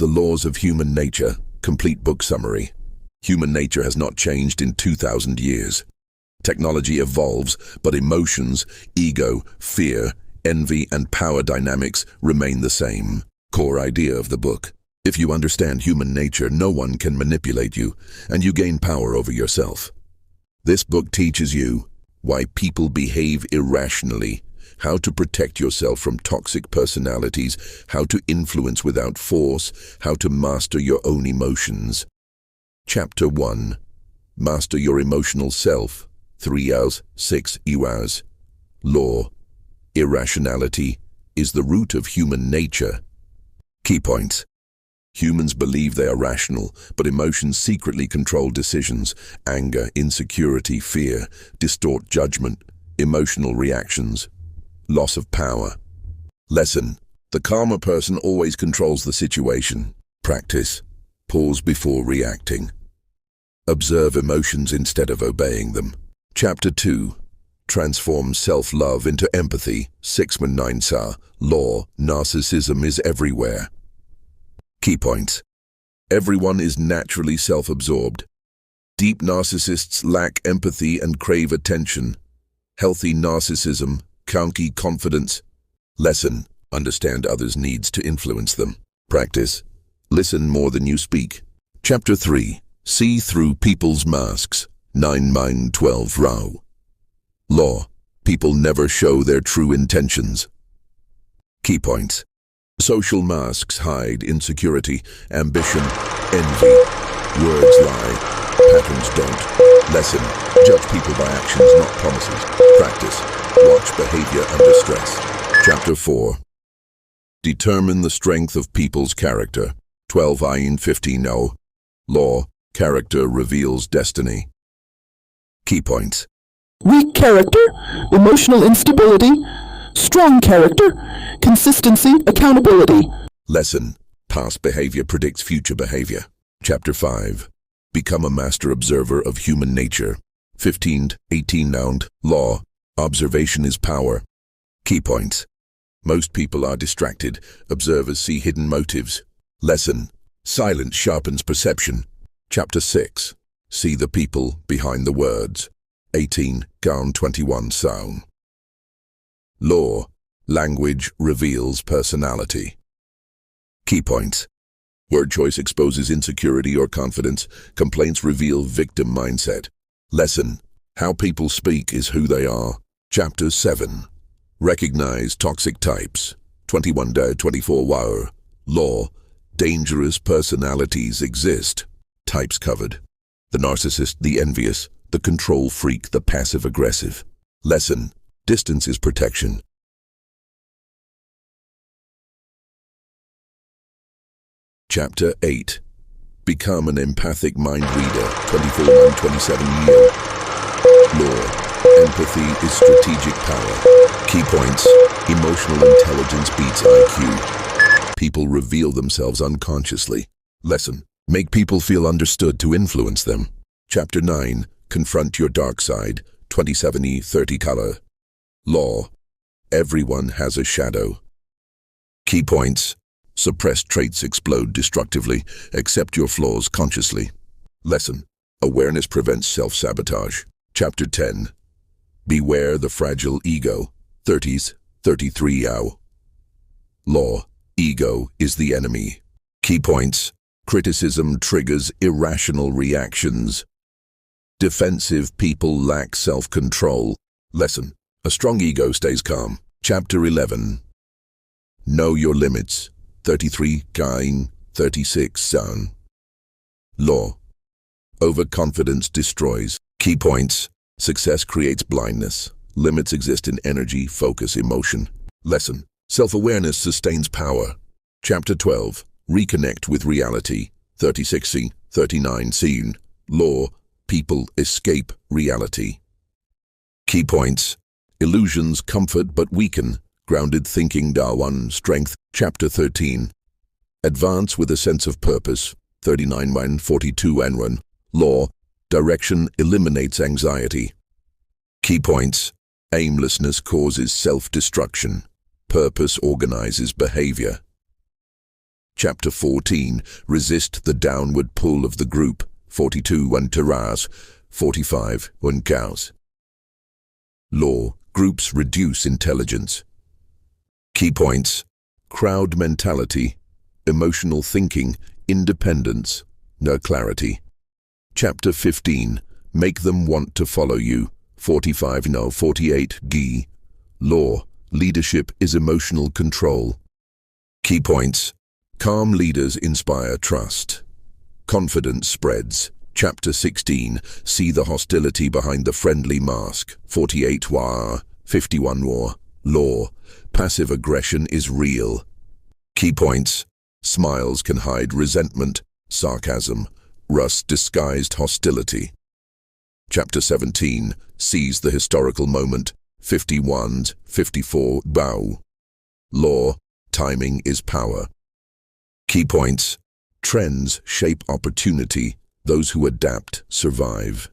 The Laws of Human Nature, complete book summary. Human nature has not changed in 2,000 years. Technology evolves, but emotions, ego, fear, envy, and power dynamics remain the same. Core idea of the book. If you understand human nature, no one can manipulate you, and you gain power over yourself. This book teaches you why people behave irrationally, how to protect yourself from toxic personalities, how to influence without force, how to master your own emotions. Chapter 1. Master your emotional self. 3 hours, 6 hours. Law. Irrationality is the root of human nature. Key points. Humans believe they are rational, but emotions secretly control decisions. Anger, insecurity, fear distort judgment, emotional reactions. Loss of power. Lesson. The calmer person always controls the situation. Practice. Pause before reacting. Observe emotions instead of obeying them. Chapter 2. Transform self-love into empathy. 6-9 Sa. Law. Narcissism is everywhere. Key points. Everyone is naturally self-absorbed. Deep narcissists lack empathy and crave attention. Healthy narcissism, counky confidence. Lesson. Understand others' needs to influence them. Practice. Listen more than you speak. Chapter 3. See through people's masks. 9-12 Rao. Law. People never show their true intentions. Key points. Social masks hide insecurity, ambition, envy. Words lie, patterns don't. Lesson. Judge people by actions, not promises. Practice. Watch behavior under stress. Chapter 4. Determine the strength of people's character. 12-15 Law. Character reveals destiny. Key points. Weak character, emotional instability, strong character, consistency, accountability. Lesson. Past behavior predicts future behavior. Chapter 5. Become a master observer of human nature. 15-18 Law. Observation is power. Key points. Most people are distracted. Observers see hidden motives. Lesson. Silence sharpens perception. Chapter 6. See the people behind the words. 18-21 Sound. Law. Language reveals personality. Key points. Word choice exposes insecurity or confidence. Complaints reveal victim mindset. Lesson. How people speak is who they are. Chapter 7. Recognize toxic types. 21-24 Wow. Law. Dangerous personalities exist. Types covered. The narcissist, the envious, the control freak, the passive-aggressive. Lesson. Distance is protection. Chapter 8. Become an empathic mind reader. 24-27 Year. Law. Empathy is strategic power. Key points. Emotional intelligence beats IQ. People reveal themselves unconsciously. Lesson. Make people feel understood to influence them. Chapter 9. Confront your dark side. 27-30 Color. Law. Everyone has a shadow. Key points. Suppressed traits explode destructively. Accept your flaws consciously. Lesson. Awareness prevents self-sabotage. Chapter 10. Beware the fragile ego. 33 Law. Ego is the enemy. Key points. Criticism triggers irrational reactions. Defensive people lack self-control. Lesson. A strong ego stays calm. Chapter 11. Know your limits. 33 36 Sound. Law. Overconfidence destroys. Key points. Success creates blindness. Limits exist in energy, focus, emotion. Lesson. Self-awareness sustains power. Chapter 12. Reconnect with reality. 36-39 Scene. Law. People escape reality. Key points. Illusions comfort but weaken. Grounded thinking. Darwin. Strength. Chapter 13. Advance with a sense of purpose. 39-42 Enron. Law. Direction eliminates anxiety. Key points. Aimlessness causes self-destruction. Purpose organizes behavior. Chapter 14. Resist the downward pull of the group. 42. One terrace. 45. One caos. Law. Groups reduce intelligence. Key points. Crowd mentality. Emotional thinking. Independence. No clarity. Chapter 15. Make them want to follow you. 45. No. 48. G. Law. Leadership is emotional control. Key points. Calm leaders inspire trust. Confidence spreads. Chapter 16. See the hostility behind the friendly mask. 48. War. 51. War. Law. Passive aggression is real. Key points. Smiles can hide resentment, sarcasm, rust disguised hostility. Chapter 17. Seize the historical moment. 51. 54. Bow. Law. Timing is power. Key points. Trends shape opportunity. Those who adapt survive.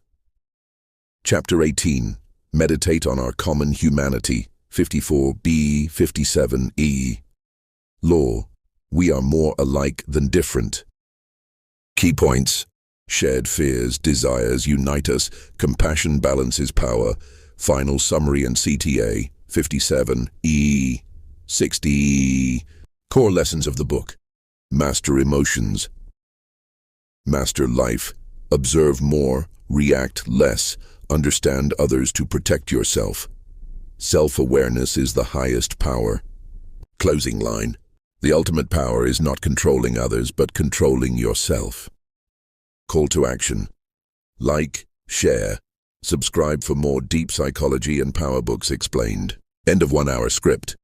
Chapter 18. Meditate on our common humanity. 54b, 57e. Law. We are more alike than different. Key points. Shared fears, desires unite us. Compassion balances power. Final summary and CTA. 57e, 60e. Core lessons of the book. Master emotions. Master life. Observe more, react less, understand others to protect yourself. Self-awareness is the highest power. Closing line. The ultimate power is not controlling others, but controlling yourself. Call to action. Like, share, subscribe for more deep psychology and power books explained. End of 1 hour script.